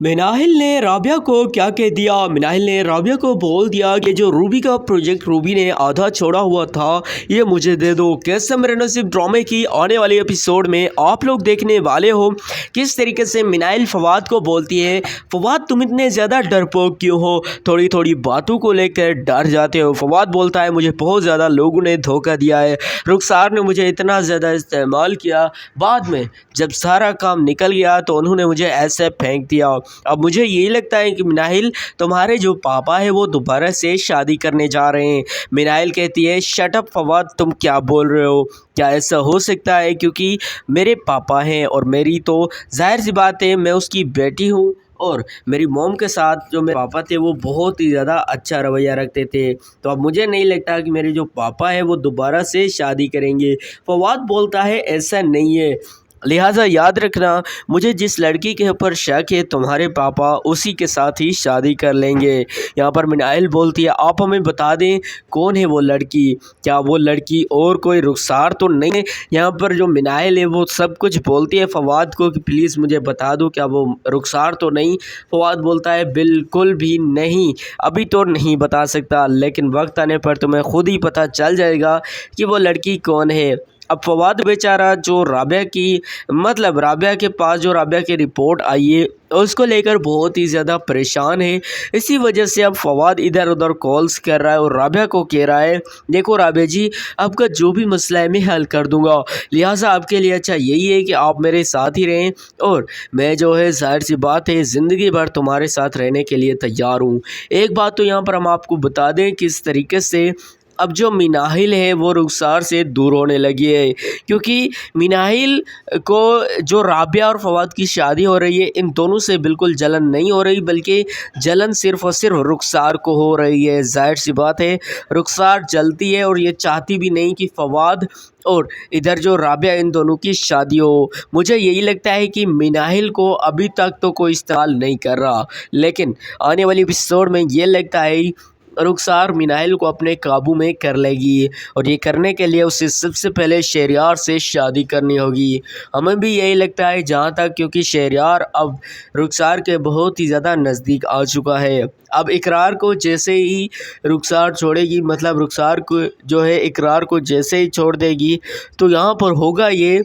मिनाहिल ने राबिया को क्या कह दिया। मिनाहिल ने राबिया को बोल दिया कि जो रूबी का प्रोजेक्ट रूबी ने आधा छोड़ा हुआ था ये मुझे दे दो। कैसे मेरे नसीब ड्रामे की आने वाले एपिसोड में आप लोग देखने वाले हो किस तरीके से मिनाहिल फवाद को बोलती है, फवाद तुम इतने ज़्यादा डरपोक क्यों हो, थोड़ी थोड़ी बातों को लेकर डर जाते हो। फवाद बोलता है मुझे बहुत ज़्यादा लोगों ने धोखा दिया है, रुखसार ने मुझे इतना ज़्यादा इस्तेमाल किया, बाद में जब सारा काम निकल गया तो उन्होंने मुझे ऐसे फेंक दिया। अब मुझे यही लगता है कि मिनाहिल तुम्हारे जो पापा है वो दोबारा से शादी करने जा रहे हैं। मिनाहिल कहती है शट अप फवाद, तुम क्या बोल रहे हो, क्या ऐसा हो सकता है, क्योंकि मेरे पापा हैं और मेरी तो जाहिर सी बात है मैं उसकी बेटी हूँ और मेरी मॉम के साथ जो मेरे पापा थे वो बहुत ही ज़्यादा अच्छा रवैया रखते थे, तो अब मुझे नहीं लगता कि मेरे जो पापा हैं वो दोबारा से शादी करेंगे। फवाद बोलता है ऐसा नहीं है, लिहाजा याद रखना मुझे जिस लड़की के ऊपर शक है तुम्हारे पापा उसी के साथ ही शादी कर लेंगे। यहाँ पर मिनाहिल बोलती है आप हमें बता दें कौन है वो लड़की, क्या वो लड़की और कोई रुखसार तो नहीं है। यहाँ पर जो मिनाहिल है वो सब कुछ बोलती है फवाद को कि प्लीज़ मुझे बता दो क्या वो रुखसार तो नहीं। फवाद बोलता है बिल्कुल भी नहीं, अभी तो नहीं बता सकता, लेकिन वक्त आने पर तुम्हें खुद ही पता चल जाएगा कि वो लड़की कौन है। अब फवाद बेचारा जो राबिया की राबिया के पास जो राबिया की रिपोर्ट आई है उसको लेकर बहुत ही ज़्यादा परेशान है। इसी वजह से अब फवाद इधर उधर कॉल्स कर रहा है और राबिया को कह रहा है देखो राबिया जी आपका जो भी मसला है मैं हल कर दूंगा, लिहाजा आपके लिए अच्छा यही है कि आप मेरे साथ ही रहें और मैं जो है जाहिर सी बात है ज़िंदगी भर तुम्हारे साथ रहने के लिए तैयार हूँ। एक बात तो यहाँ पर हम आपको बता दें किस तरीके से अब जो मिनाहिल है वो रुखसार से दूर होने लगी है, क्योंकि मिनाहिल को जो राबिया और फवाद की शादी हो रही है इन दोनों से बिल्कुल जलन नहीं हो रही, बल्कि जलन सिर्फ़ और सिर्फ रुखसार को हो रही है। जाहिर सी बात है रुखसार जलती है और ये चाहती भी नहीं कि फवाद और इधर जो राबिया इन दोनों की शादी हो। मुझे यही लगता है कि मिनाहिल को अभी तक तो कोई इस्तेमाल नहीं कर रहा, लेकिन आने वाली एपिसोड में ये लगता है रुखसार मिनाहिल को अपने काबू में कर लेगी और ये करने के लिए उसे सबसे पहले शहरयार से शादी करनी होगी। हमें भी यही लगता है जहाँ तक, क्योंकि शहरयार अब रुखसार के बहुत ही ज़्यादा नज़दीक आ चुका है। अब इकरार को जैसे ही रुखसार छोड़ेगी, रुखसार को जो है इकरार को जैसे ही छोड़ देगी तो यहाँ पर होगा ये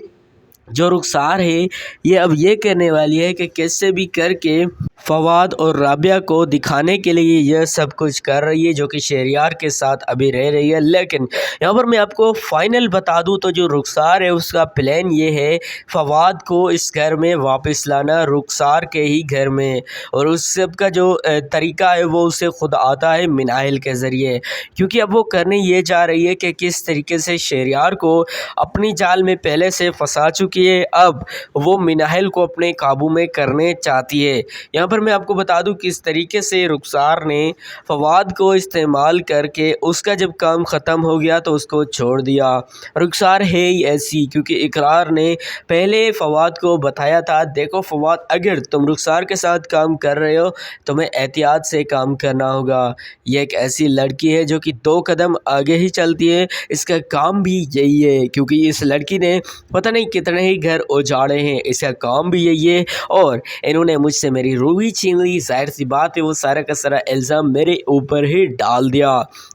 जो रुखसार है ये अब ये कहने वाली है कि कैसे भी करके फवाद और राबिया को दिखाने के लिए यह सब कुछ कर रही है जो कि शहरयार के साथ अभी रह रही है। लेकिन यहाँ पर मैं आपको फाइनल बता दूँ तो जो रुखसार है उसका प्लान ये है फवाद को इस घर में वापस लाना, रुखसार के ही घर में, और उस सब का जो तरीका है वो उसे खुद आता है मिनाहिल के ज़रिए, क्योंकि अब वो करने ये जा रही है कि किस तरीके से शहरयार को अपनी जाल में पहले से फंसा चुकी है, अब वो मिनाहिल को अपने काबू में करने चाहती है। यहाँ पर मैं आपको बता दूं किस तरीके से रुखसार ने फवाद को इस्तेमाल करके उसका जब काम ख़त्म हो गया तो उसको छोड़ दिया। रुखसार है ही ऐसी, क्योंकि इकरार ने पहले फवाद को बताया था देखो फवाद अगर तुम रुखसार के साथ काम कर रहे हो तुम्हें एहतियात से काम करना होगा। यह एक ऐसी लड़की है जो कि 2 कदम आगे ही चलती है, इसका काम भी यही है, क्योंकि इस लड़की ने पता नहीं कितने ही घर उजाड़े हैं, इसका काम भी यही है और इन्होंने मुझसे मेरी रूबी छीन ली। जाहिर सी बात है वो सारा का सारा इल्ज़ाम मेरे ऊपर ही डाल दिया।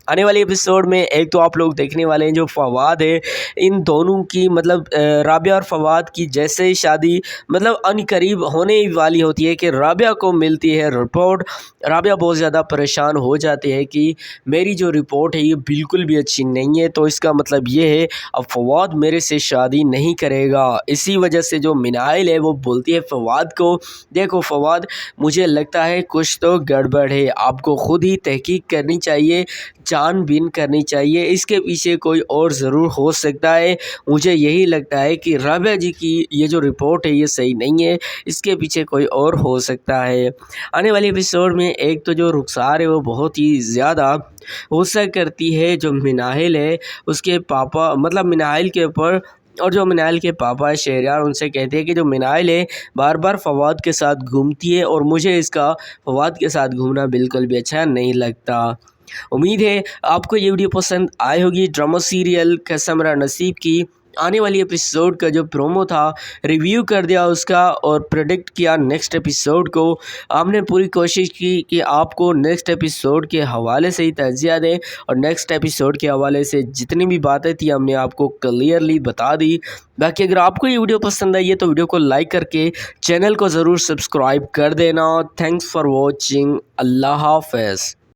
आने वाले एपिसोड में एक तो आप लोग देखने वाले हैं जो फवाद है इन दोनों की राबिया और फवाद की जैसे ही शादी अनकरीब होने वाली होती है कि राबिया को मिलती है रिपोर्ट, राबिया बहुत ज़्यादा परेशान हो जाती है कि मेरी जो रिपोर्ट है ये बिल्कुल भी अच्छी नहीं है, तो इसका मतलब ये है अब फवाद मेरे से शादी नहीं करेगा। इसी वजह से जो मिनाहिल है वो बोलती है फवाद को देखो फवाद मुझे लगता है कुछ तो गड़बड़ है, आपको खुद ही तहकीक करनी चाहिए, छानबीन करनी चाहिए, इसके पीछे कोई और ज़रूर हो सकता है। मुझे यही लगता है कि राबिया जी की ये जो रिपोर्ट है ये सही नहीं है, इसके पीछे कोई और हो सकता है। आने वाले एपिसोड में एक तो जो रुखसार है वो बहुत ही ज़्यादा गुस्सा करती है जो मिनाहिल है उसके पापा मिनाहिल के ऊपर, और जो मिनाहिल के पापा है शहरयार उनसे कहते हैं कि जो मिनाहिल है बार बार फवाद के साथ घूमती है और मुझे इसका फवाद के साथ घूमना बिल्कुल भी अच्छा नहीं लगता। उम्मीद है आपको ये वीडियो पसंद आई होगी। ड्रामा सीरियल कैसा मेरा नसीब की आने वाली एपिसोड का जो प्रोमो था रिव्यू कर दिया उसका और प्रेडिक्ट किया नेक्स्ट एपिसोड को। हमने पूरी कोशिश की कि आपको नेक्स्ट एपिसोड के हवाले से ही तज्जिया दें और नेक्स्ट एपिसोड के हवाले से जितनी भी बातें थी हमने आपको क्लियरली बता दी। बाकी अगर आपको ये वीडियो पसंद आई है तो वीडियो को लाइक करके चैनल को ज़रूर सब्सक्राइब कर देना। Thanks for watching. अल्लाह हाफ़िज़।